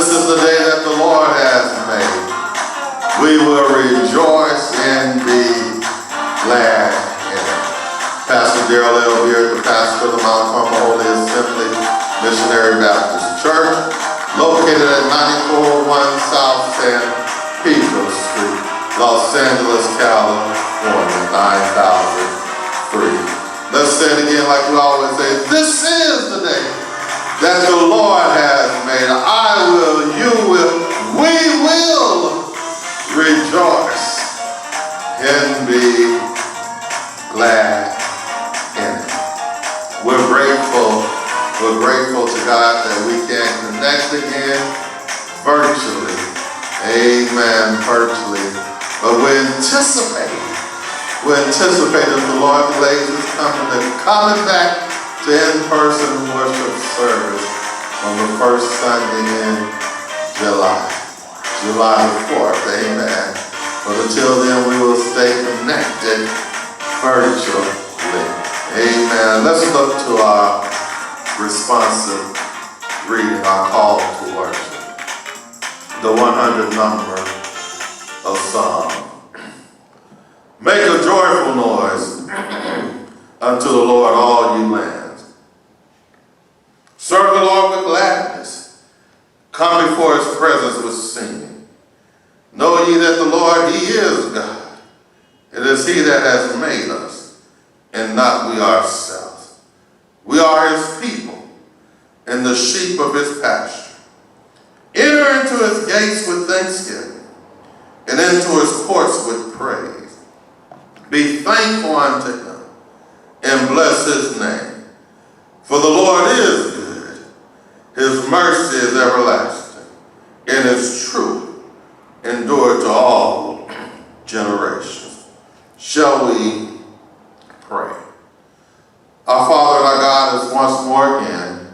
is the day that the Lord has made. We will rejoice and be glad in it. Pastor Darryl here, the pastor of the Mount Carmel Holy Assembly Missionary Baptist Church, located at 941 South San Pedro Street, Los Angeles, California, 9003. Let's say it again like we always say. This is the day that the Lord has made. I will, you will, we will rejoice and be glad in it. We're grateful to God that we can connect again virtually. Amen, virtually. But we anticipate if the Lord delays his coming back to in-person worship service on the first Sunday in July the 4th. Amen. But until then, we will stay connected virtually. Amen. Let's look to our responsive reading, our call to worship. The 100th number of Psalm. Make a joyful noise unto the Lord, all you lands. Serve the Lord with gladness. Come before his presence with singing. Know ye that the Lord, he is God. It is he that has made us, and not we ourselves. We are his people, and the sheep of his pasture. Enter into his gates with thanksgiving, and into his courts with praise. Be thankful unto him, and bless his name. For the Lord is good. His mercy is everlasting, and his truth endure to all generations. Shall we pray? Our Father and our God, is once more again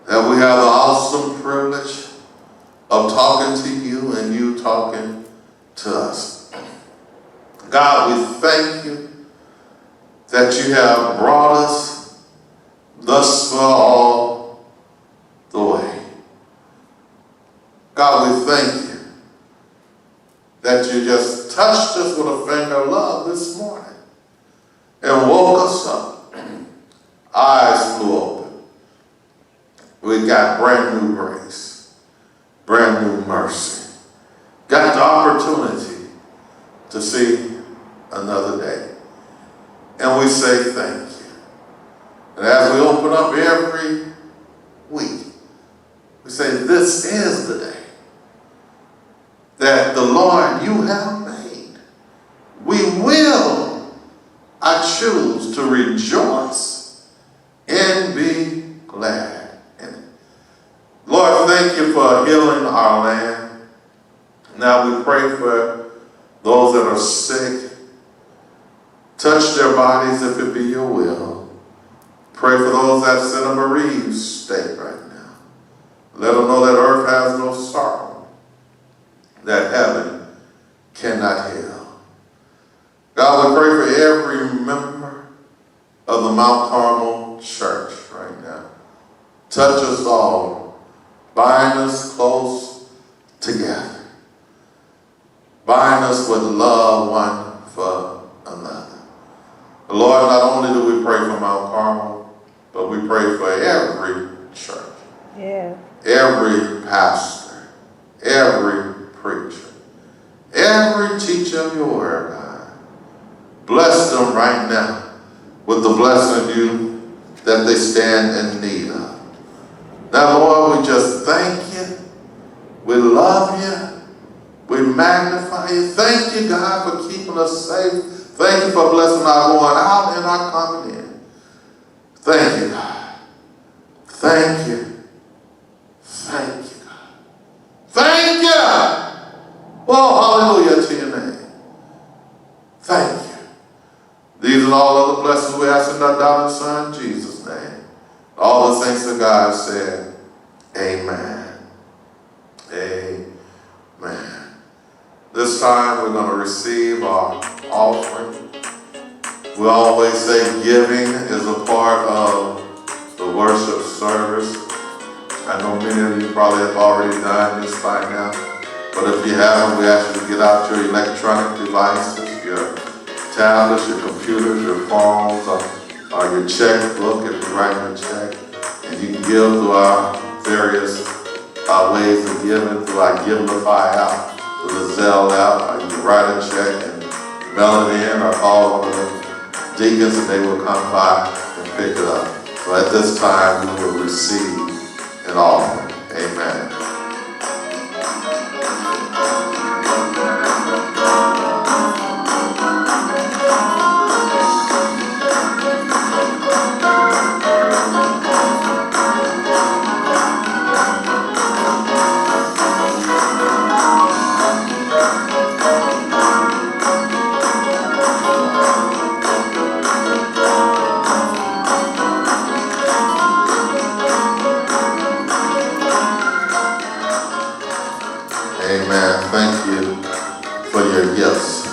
that we have the awesome privilege of talking to you and you talking to us. God, we thank you that you have brought us thus far all the way. God, we thank you that you just touched us with a finger of love this morning and woke us up. Eyes flew open. We got brand new grace, brand new mercy. Got the opportunity to see another day. And we say thank you. And as we open up every week, we say this is the day that the Lord you have made. We will, I choose to rejoice and be glad in it. Lord, thank you for healing our land. Now we pray for those that are sick. Touch their bodies if it be your will. Pray for those that's in a bereaved state right now. Let them know that earth has no sorrow, that heaven cannot heal. God, we pray for every member of the Mount Carmel Church right now. Touch us all. Bind us close together. Bind us with love one for another. Lord, not only do we pray for Mount Carmel, but we pray for every church. Yeah. Every pastor, every preacher, every teacher of your word, God. Bless them right now with the blessing of you that they stand in need of. Now, Lord, we just thank you. We love you. We magnify you. Thank you, God, for keeping us safe. Thank you for blessing our going out and our coming in. Thank you, God. Thank you. Thank you, God. Thank you. Oh, hallelujah to your name. Thank you. These and all other blessings we ask in our darling Son, Jesus' name. All the saints of God said, amen. Amen. This time we're going to receive our offering. We always say giving is a part of the worship service. I know many of you probably have already already done this by now. But if you haven't, we ask you to get out your electronic devices, your tablets, your computers, your phones, or your checkbook if you're writing a check. And you can give through our various ways of giving, through our Givelify app, through the Zelle app. You can write a check and mail it in, or call one of the deacons and they will come by and pick it up. So at this time, we will receive an offering. Amen. Amen. Thank you for your gifts.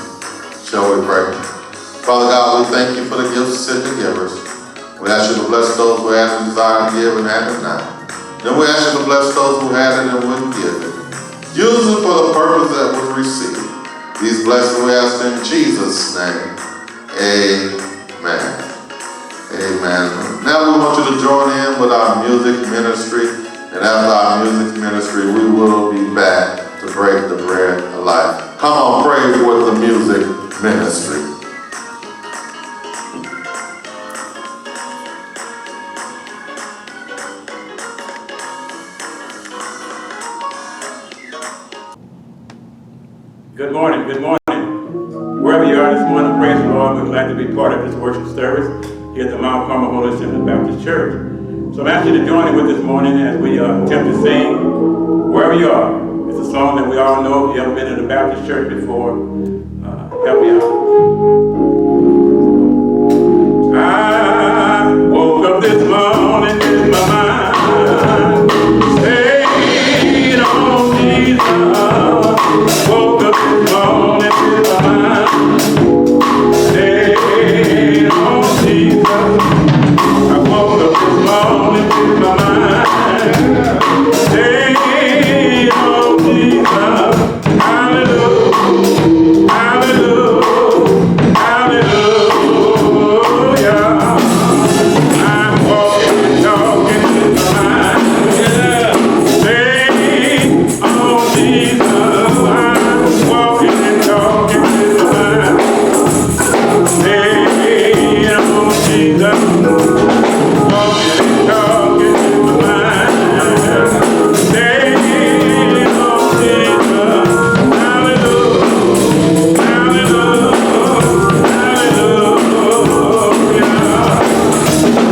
Shall we pray? Father God, we thank you for the gifts and the givers. We ask you to bless those who have the desire to give and have it now. Then we ask you to bless those who had it and wouldn't give it. Use it for the purpose that was received. These blessings we ask in Jesus' name. Amen. Amen. Now we want you to join in with our music ministry. And after our music ministry, we will be back to break the bread of life. Come on, praise with the music ministry. Good morning, good morning. Wherever you are this morning, praise the Lord. We're glad to be part of this worship service here at the Mount Carmel Havoline Baptist Church. So I'm asking you to join in with this morning as we attempt to sing Wherever You Are. It's a song that we all know. If you haven't been in a Baptist church before, help me out. I woke up this morning with my mind stayed on Jesus. Woke up this morning with my mind stayed on Jesus. I woke up this morning with my mind stayed on Jesus. Hallelujah, hallelujah, hallelujah. I'm walking and talking with my mind. Yeah. Stayed on Jesus. I'm walking and talking with my mind. Stayed on Jesus. Walking and talking with my mind. Stayed on Jesus. Hallelujah, hallelujah, hallelujah.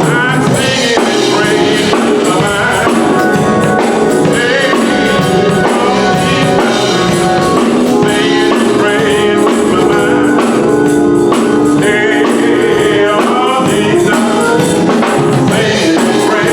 I'm singing and praising my mind. Stayed on Jesus. Singing and praising my mind. Stayed on Jesus. Singing and praising.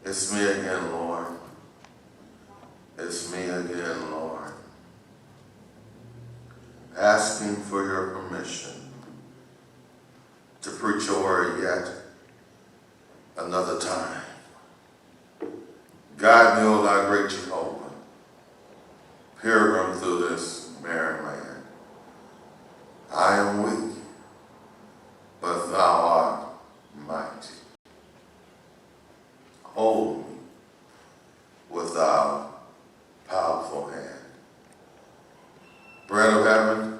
It's me again, Lord. It's me again, Lord. Asking for your permission to preach your word yet another time. Guide me, O thy great Jehovah, pilgrim through this barren land. I am weak, but thou art mighty. Hold me with thy powerful hand. Bread of heaven,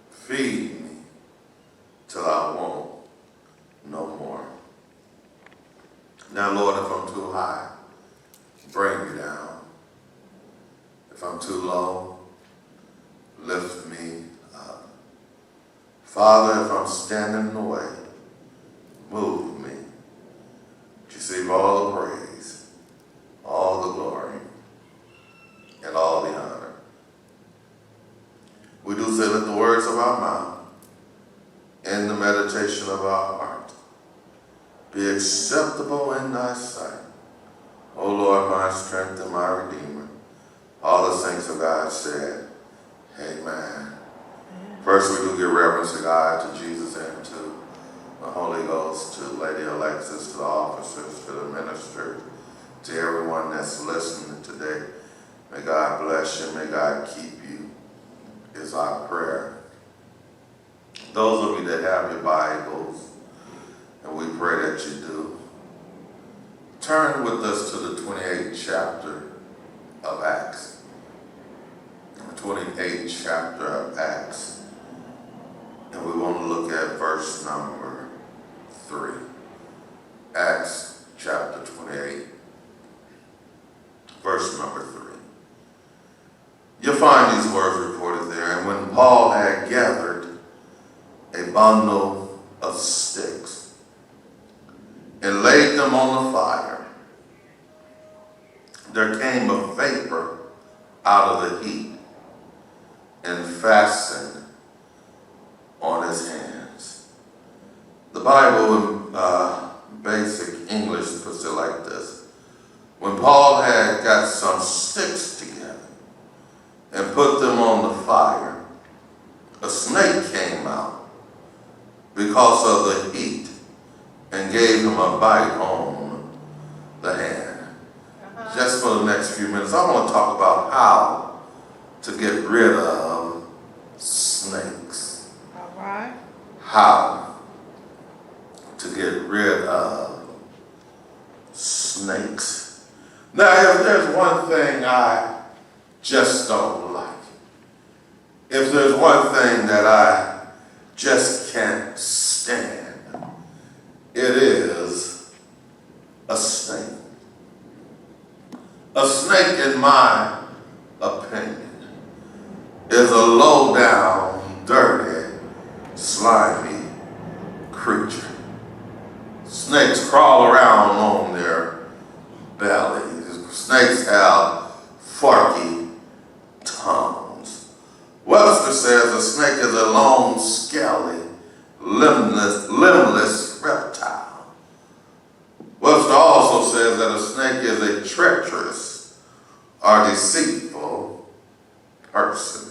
feed me till I won't no more. Now, Lord, if I'm too high, bring me down. If I'm too low, lift me up. Father, if I'm standing in the way, move me. Receive all the praise, all the glory, and all the honor. We do say, let the words of our mouth and the meditation of our heart be acceptable in thy sight. O Lord, my strength and my redeemer. All the saints of God said, amen. First, we do give reverence to God, to Jesus, and to the Holy Ghost, to Lady Alexis, to the officers, to the ministers, to everyone that's listening today. May God bless you. May God keep you, is our prayer. Those of you that have your Bibles, and we pray that you do, turn with us to the 28th chapter of Acts. The 28th chapter of Acts. And we want to look at verse number 3. Acts chapter 28, verse number 3. You'll find these words recorded there. And when Paul had gathered a bundle of sticks and laid them on the fire, there came a vapor out of the heat and fastened on his hands. The Bible in basic English puts it like this. When Paul had got some sticks together and put them on the fire, a snake came out because of the heat and gave him a bite on the hand. Just for the next few minutes, I want to talk about how to get rid of snakes. All right. How to get rid of snakes. Now, if there's one thing I just don't like, if there's one thing that I just can't stand, it is a snake. A snake, in my opinion, is a low-down, dirty, slimy creature. Snakes crawl around on their bellies. Snakes have forky tongues. Webster says a snake is a long, scaly, limbless reptile. Webster also says that a snake is a treacherous or deceitful person.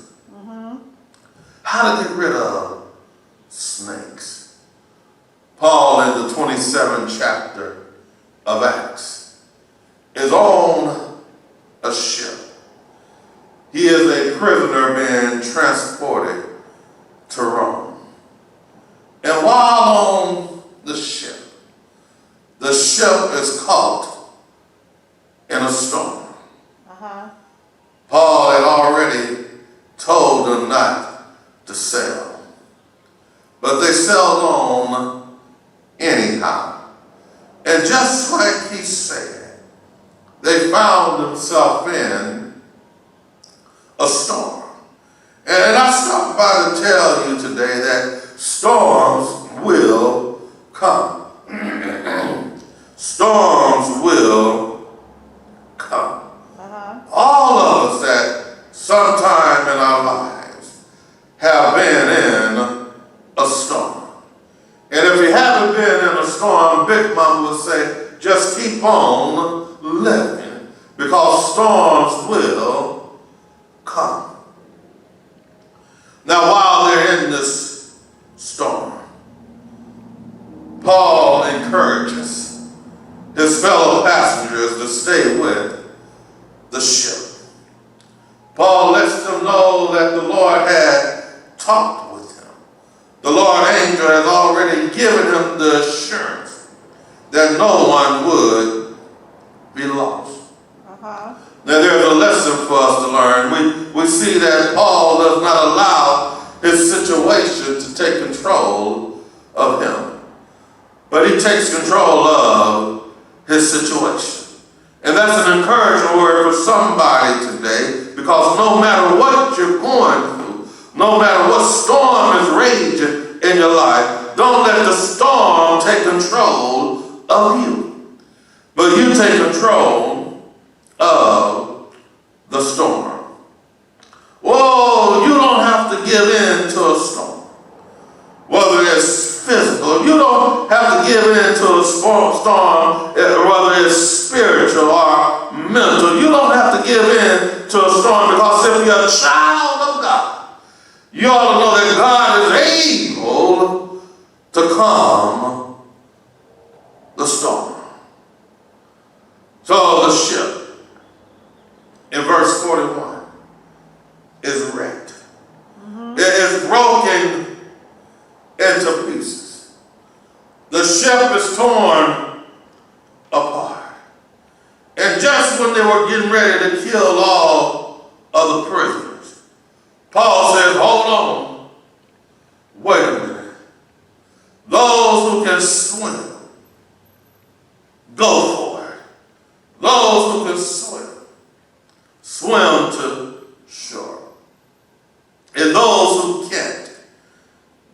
How to get rid of snakes? Paul, in the 27th chapter of Acts, is on a ship. He is a prisoner being transported to Rome. And while on the ship is caught in a storm. Paul had already told them not to sail, but they sailed on anyhow. And just like he said, they found themselves in a storm. And I stopped by to tell you today that storms will come. Storms will come. All of us at some time in our lives keep on living because storms will come. Now, while they're in this storm, Paul encourages his fellow passengers to stay with the ship. Paul lets them know that the Lord had talked with him. The Lord angel has already given him the assurance that no one would be lost. Now there's a lesson for us to learn. We see that Paul does not allow his situation to take control of him, but he takes control of his situation. And that's an encouraging word for somebody today, because no matter what you're going through, no matter what storm is raging in your life, don't let the storm take control of you, but you take control of the storm. Whoa, you don't have to give in to a storm, whether it's physical. You don't have to give in to a storm, whether it's spiritual or mental. You don't have to give in to a storm, because if you're a child of God, you ought to know that God is able to calm the storm. So the ship, in verse 41, is wrecked. It is broken into pieces. The ship is torn apart. And just when they were getting ready to kill all of the prisoners, Paul says, hold on, wait a minute. Those who can swim, go for it. Those who can swim to shore. And those who can't,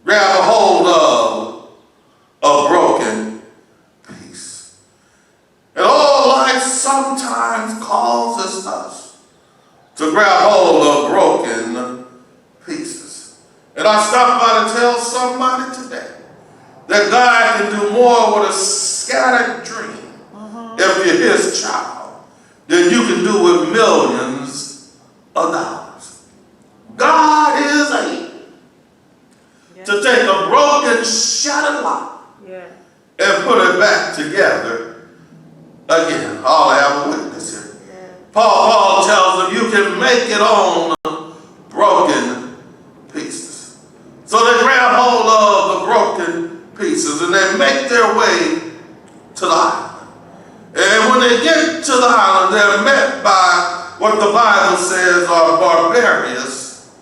grab a hold of a broken piece. And all life sometimes causes us to grab hold of broken pieces. And I stopped by to tell somebody today that God can do more with a scattered dream if you're his child than you can do with millions of dollars. God is able to take a broken, shattered life and put it back together again. I'll have a witness here. Paul tells them you can make it on broken pieces. So they grab hold of the broken pieces and they make their way to the island. And when they get to the island, they're met by what the Bible says are barbarous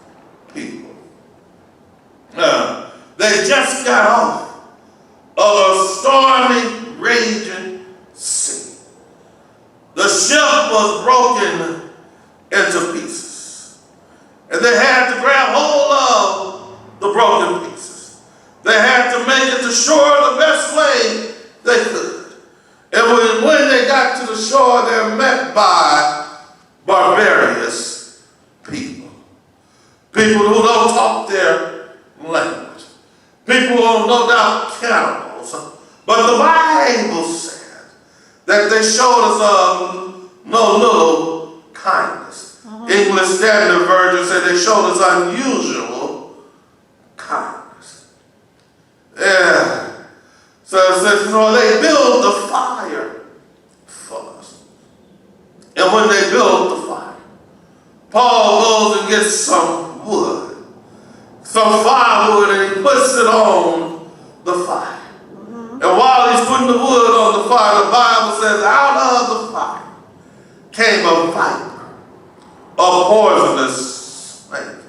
people. They just got off of a stormy, raging sea. The ship was broken into pieces. And they had to grab hold of the broken pieces. They had to make it to shore the best way they could. And when they got to the shore, they're met by barbarous people. People who don't talk their language. People who are no doubt cannibals. But the Bible said that they showed us no little kindness. English Standard Version said they showed us unusual kindness. Yeah. So it says, they built the fire for us. And when they built the fire, Paul goes and gets some wood, some firewood, and he puts it on the fire. And while he's putting the wood on the fire, the Bible says, out of the fire came a viper, a poisonous snake.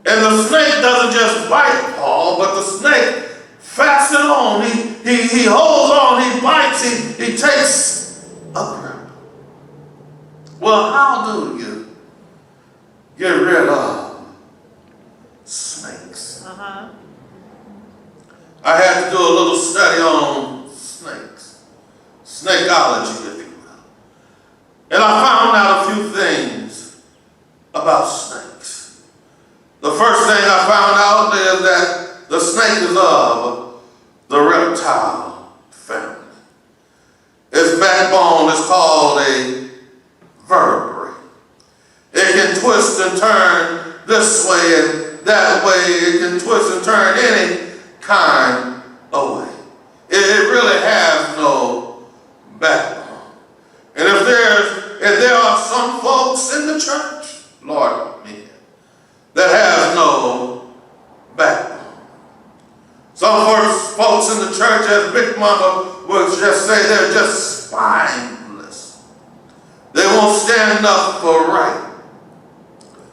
And the snake doesn't just bite Paul, but the snake fasten on, he holds on, he bites, he takes a grip. Well, how do you get rid of snakes? I had to do a little study on snakes, snakeology, if you will. And I found out a few things about snakes. The first thing I found out is that the snake is of the reptile family. It's way, and that way it can twist and turn any kind of way. It really has no backbone. And if there are some folks in the church, Lord, me, that has no backbone. Some folks in the church, as Big Mama would just say, they're just spineless. They won't stand up for right.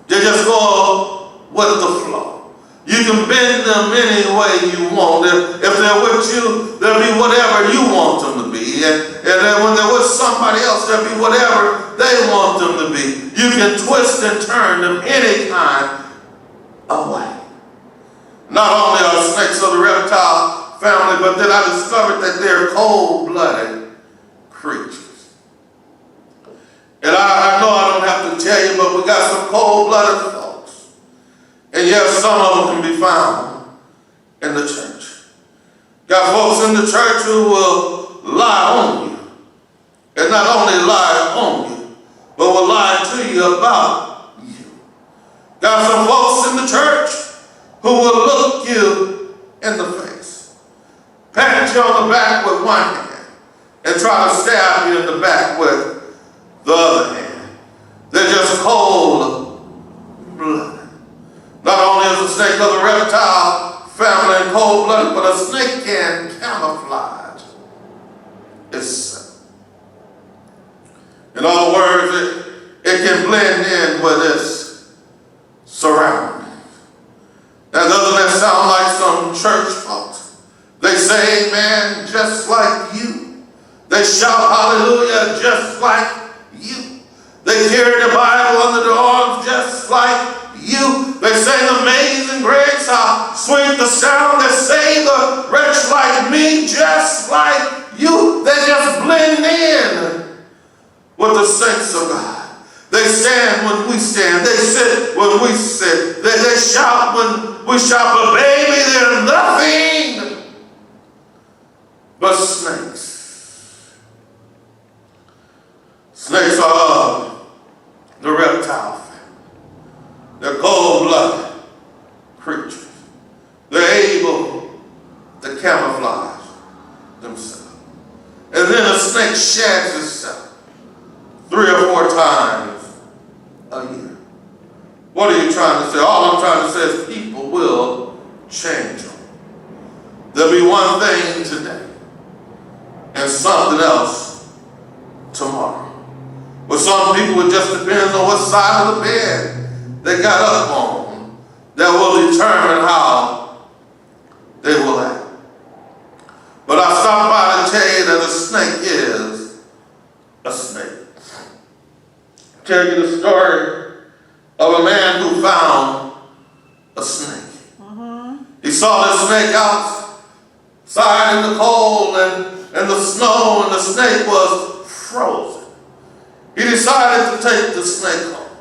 They just go with the flow. You can bend them any way you want. If they're with you, they'll be whatever you want them to be. And then when they're with somebody else, they'll be whatever they want them to be. You can twist and turn them any kind of way. Not only are snakes of the reptile family, but then I discovered that they're cold-blooded creatures. And I know I don't have to tell you, but we got some cold-blooded folks. And yes, some of them can be found in the church. Got folks in the church who will lie on you. And not only lie on you, but will lie to you about you. Got some folks in the church who will look you in the face, pat you on the back with one hand, and try to stab you in the back with the other hand. They're just cold-blooded. Not only is a snake of the reptile family and cold-blooded, but a snake can camouflage itself. In other words, it can blend in with its surroundings. Now, doesn't that sound like some church folks? They say amen just like you. They shout hallelujah just like you. They carry the Bible under their arms just like you. They sing Amazing Grace, how sweet the sound that saved a wretch like me just like you. They just blend in with the saints of God. They stand when we stand. They sit when we sit. They shout when we shout. But baby, they're nothing but snakes. Snakes are of the reptile family. They're cold-blooded creatures. They're able to camouflage themselves. And then a snake sheds itself 3 or 4 times a year. What are you trying to say? All I'm trying to say is people will change them. There'll be one thing today and something else tomorrow. With some people, it just depends on what side of the bed they got up on that will determine how they will act. But I stopped by to tell you that a snake is a snake. Tell you the story of a man who found a snake. He saw the snake outside in the cold and the snow, and the snake was frozen. He decided to take the snake home,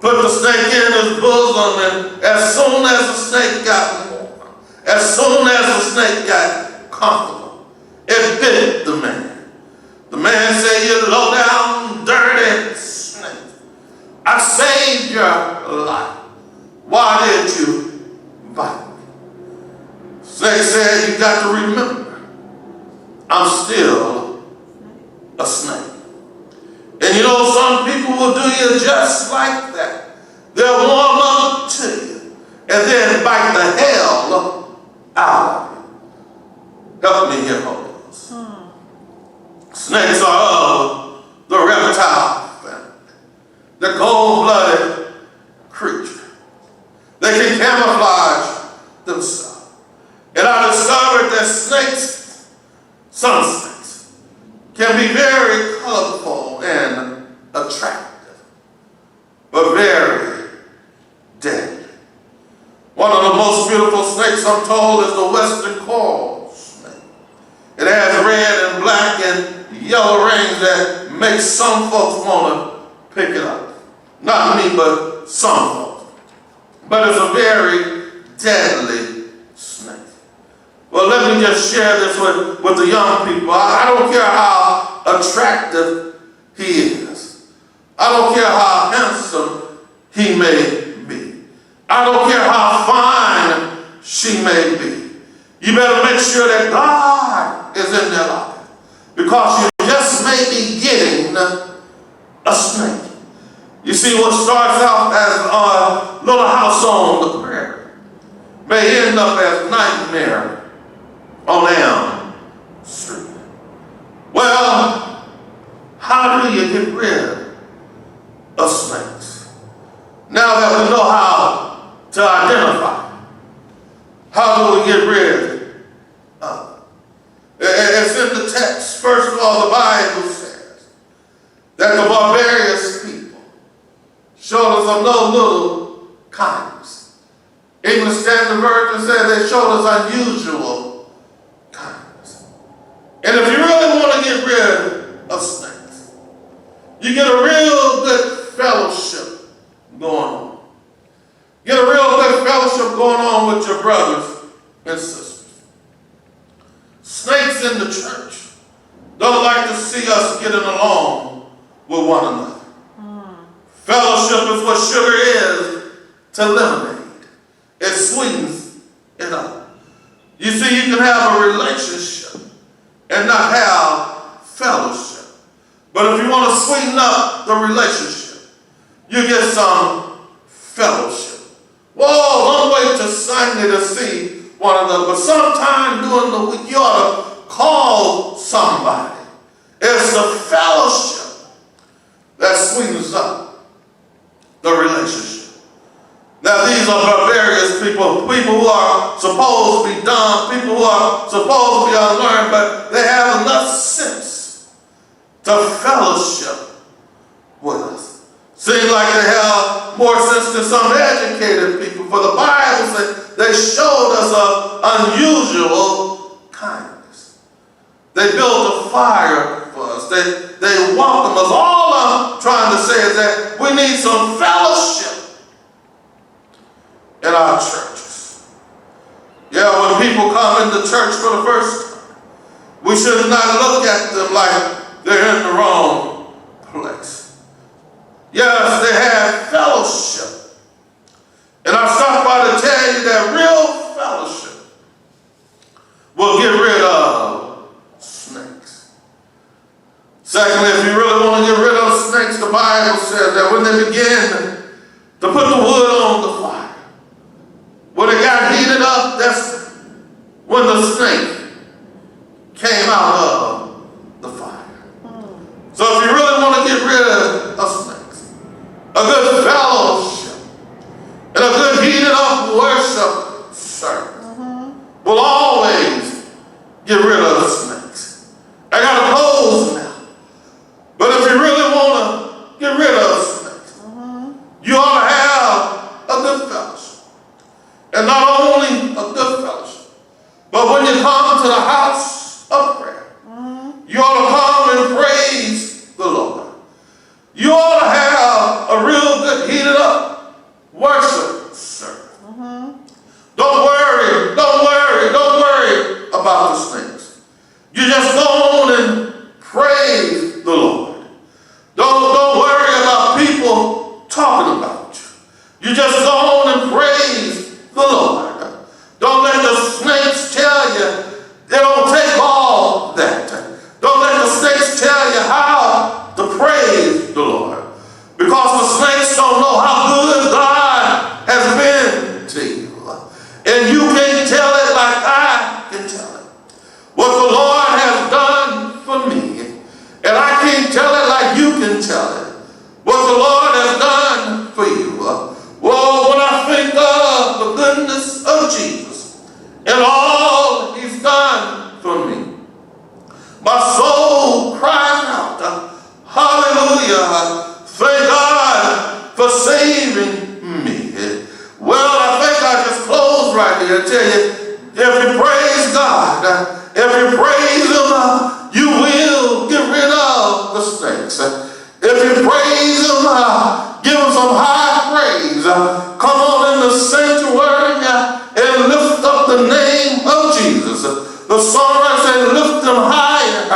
put the snake in his bosom, and as soon as the snake got warm, as soon as the snake got comfortable, it bit the man. The man said, "You low down, dirty snake. I saved your life. Why did you bite me?" Snake said, "You got to remember, I'm still a snake." And you know, some people will do you just like that. They'll warm up to you and then bite the hell out of you. Help me here, Holy Ghost. Snakes are of the reptile family. They're cold-blooded creatures. They can camouflage themselves. And I discovered that snakes, some snakes, can be very colorful and attractive, but very deadly. One of the most beautiful snakes, I'm told, is the western coral snake. It has red and black and yellow rings that make some folks want to pick it up. Not me, but some folks. But it's a very deadly snake. Well, let me just share this with the young people. I don't care how attractive he is. I don't care how handsome he may be. I don't care how fine she may be. You better make sure that God is in their life, because you just may be getting a snake. You see, what starts out as a little house on the prairie may end up as nightmare on Elm Street. Well, how do you get rid of snakes? Now that we know how to identify, how do we get rid of them? It's in the text. First of all, the Bible says that the barbarous people showed us of no little kindness. English Standard Version says they showed us unusual kindness. And if you really want to get rid of snakes, you get a real good fellowship going on. Get a real good fellowship going on with your brothers and sisters. Snakes in the church don't like to see us getting along with one another. Fellowship is what sugar is to lemonade. It sweetens it up. You see, you can have a relationship and not have fellowship. But if you want to sweeten up the relationship, you get some fellowship. Whoa, don't wait till Sunday to see one another. But sometime during the week, you ought to call somebody. It's the fellowship that sweetens up the relationship. Now, these are barbarous people who are supposed to be dumb, people who are supposed to be unlearned, but they have enough sense to fellowship with us. Seems like they have more sense than some educated people, for the Bible says they showed us of unusual kindness. They built a fire for us. They welcomed us. All I'm trying to say is that we need some fellowship in our churches. Yeah, when people come into church for the first time, we should not look at them like they're in the wrong place. Yes, they have fellowship. And I've stopped by to tell you that real fellowship will get rid of snakes. Secondly, if you really want to get rid of snakes, the Bible says that when they begin to put the wood on the fire, when it got heated up, that's when the snake came out of the fire. So if you really want to get rid of snakes, a good fellowship and a good heated up worship service will always get rid of the snakes. I got to close now. But if you really want to get rid of snakes, you ought to have a good fellowship. And not only a good fellowship, but when you come to the house of prayer, you ought to come and praise the Lord. You ought to have a real good heated up worship service. Don't worry about the snakes. You just go on and praise the Lord. Don't worry about people talking about you. You just go on and praise the Lord. Don't let the snakes tell you they don't take all that. Don't let the snakes tell you how to praise the Lord. Because the snakes don't know how good God has been to you. And you can't tell it like I can tell it. What the Lord has done for me. And I can't tell it like you can tell it. What the Lord has done for you. Well, when I think of the goodness of Jesus and all he's done for me, my soul cries out, hallelujah, thank God for saving me. Well, I think I just close right here and tell you, if you praise God, if you praise him, you will get rid of the snakes. If you praise him, give him some high praise. Come on in the sanctuary and lift up the name of Jesus. The songwriter said, lift him higher.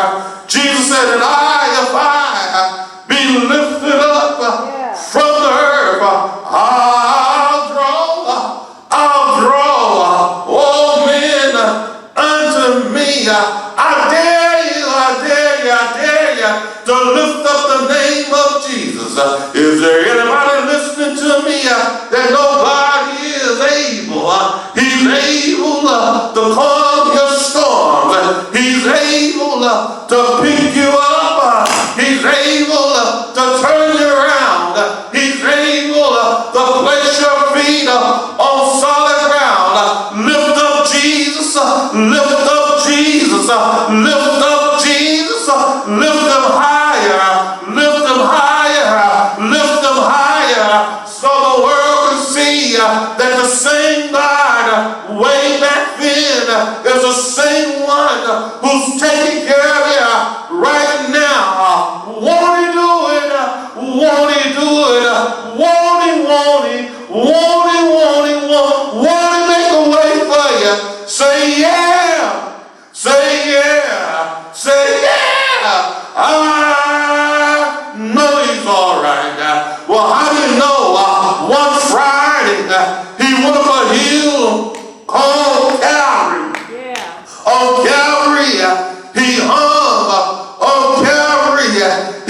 Jesus said that if I be lifted up from the earth, I'll draw that the same God way back then is the same one who's taking care of you right now. Won't he do it? Won't he do it? Won't he, won't he, won't he, won't he, won't he make a way for you? Say yeah, say yeah, say yeah. I know he's all right. Well, how do you know? One Friday, he went up a hill called Calvary. Yeah. On Calvary, he hung. On Calvary,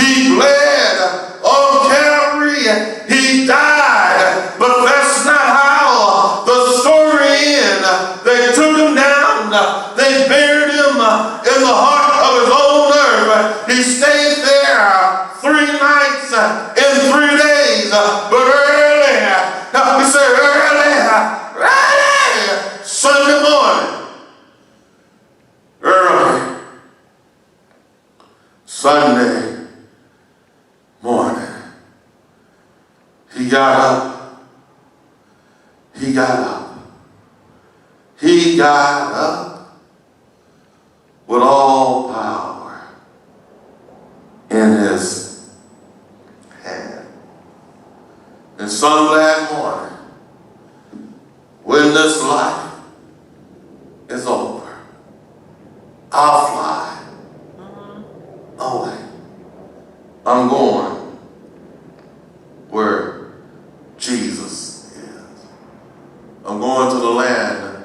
he bled. On Calvary, he died. But that's not how the story ends. They took him down. They buried him in the heart of his own earth. He stayed there 3 nights and 3 days. But early, he said early, Sunday morning, early Sunday morning, he got up. He got up. He got up with all power in his hand. And some glad morning, when this life is over, I'll fly away. I'm going where Jesus is. I'm going to the land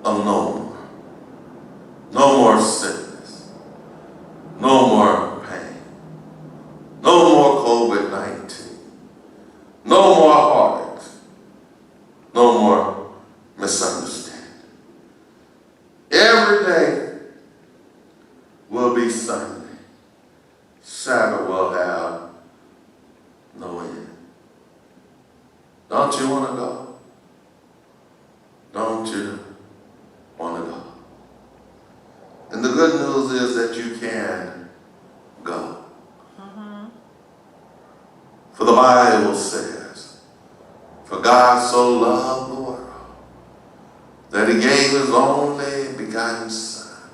of no more. No more sickness. No more pain. No more COVID-19. No more heartaches. No more misunderstanding. Every day will be Sunday. Sabbath will have no end. Don't you want to go? Don't you want to go? And the good news is that you can go. For the Bible says, for God so loved the world that he gave his only begotten Son,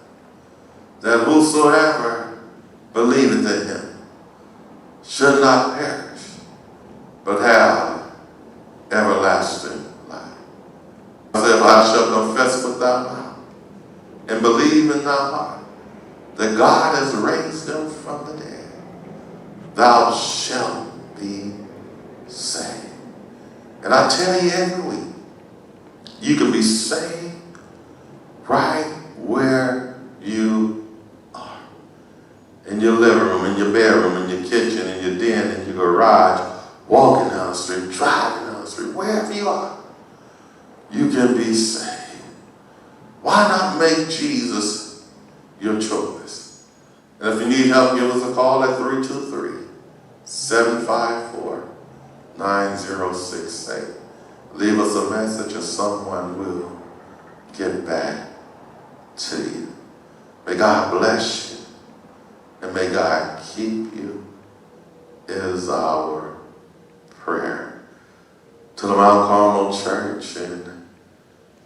that whosoever believeth in him should not perish, but have everlasting life. If thou shalt confess with thy mouth and believe in thy heart that God has raised him from the dead, thou shalt be saved. And I tell you every week, you can be saved right where you are. In your living room, in your bedroom, in your kitchen, in your den, in your garage, walking down the street, driving down the street, wherever you are, you can be saved. Why not make Jesus your choice? And if you need help, give us a call at 323-754-9068. Leave us a message and someone will get back to you. May God bless you and may God keep you is our prayer. To the Mount Carmel Church and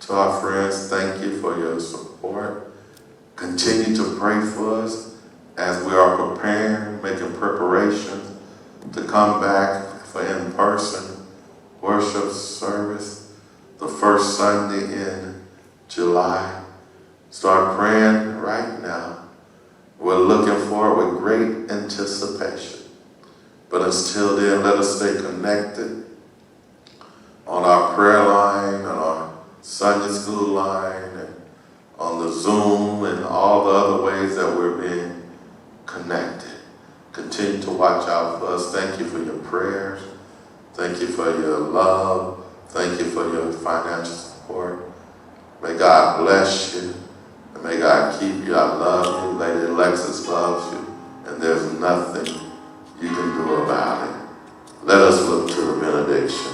to our friends, thank you for your support. Continue to pray for us as we are preparing, making preparations to come back for in-person worship service the first Sunday in July. Start praying right now. We're looking forward with great anticipation. But until then, let us stay connected on our prayer line, on our Sunday school line, and on the Zoom, and all the other ways that we're being connected. Continue to watch out for us. Thank you for your prayers. Thank you for your love. Thank you for your financial support. May God bless you, and may God keep you. I love you. Lady Alexis loves you, and there's nothing you can do about it. Let us look to the benediction.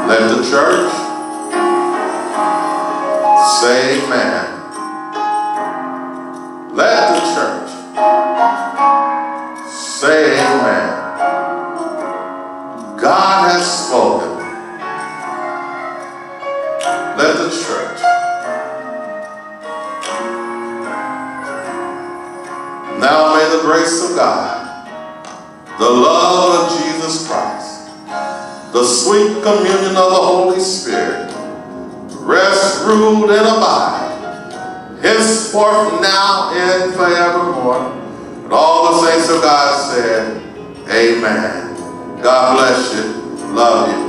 Let the church say amen. Let the church say amen. God has spoken. Let the church. Now may the grace of God, the love of Jesus Christ, the sweet communion of the Holy Spirit, rest, rule, and abide, henceforth, now, and forevermore. And all the saints of God said, amen. God bless you. Love you.